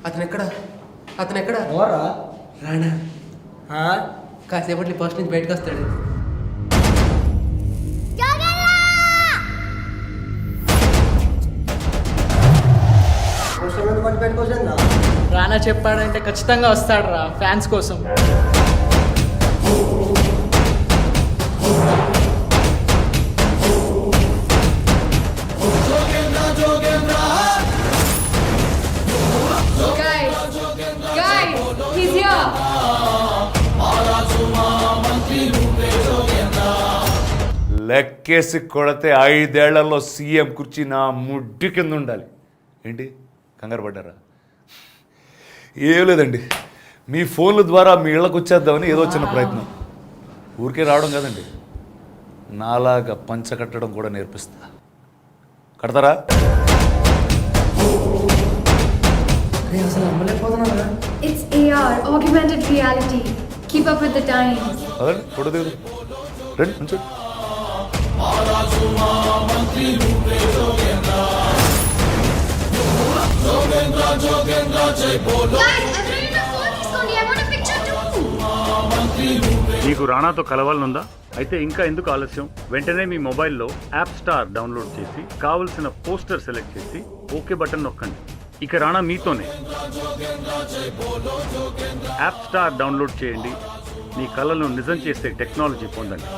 అతను ఎక్కడ ఓరా రానా కాసేపట్లో ఫస్ట్ నుంచి బయటకు వస్తాడు. రానా చెప్పాడంటే ఖచ్చితంగా వస్తాడు రా ఫ్యాన్స్ కోసం. లెక్కేసి కొడితే 5 ఏళ్లలో సీఎం కుర్చీ నా ముడ్డి కింద ఉండాలి. ఏంటి కంగారు పడ్డారా? ఏం లేదండి, మీ ఫోన్ల ద్వారా మీ ఇళ్ళకు వచ్చేద్దామని ఏదో చిన్న ప్రయత్నం. ఊరికే రావడం కాదండి, నాలాగా పంచ కట్టడం కూడా నేర్పిస్తా. కడతారా? అసలు నమ్మలేకపోతున్నా. It's AR, augmented reality. Keep up with the times. అదండి ఫోటో దిగుదు రండి కొంచెం. మీకు రానాతో కలవాలనుందా? అయితే ఇంకా ఎందుకు ఆలస్యం? వెంటనే మీ మొబైల్లో యాప్ స్టార్ డౌన్లోడ్ చేసి కావలసిన పోస్టర్ సెలెక్ట్ చేసి ఓకే బటన్ నొక్కండి. ఇక రానా మీతోనే. యాప్ స్టార్ డౌన్లోడ్ చేయండి, మీ కళలను నిజం చేసే టెక్నాలజీ పొందండి.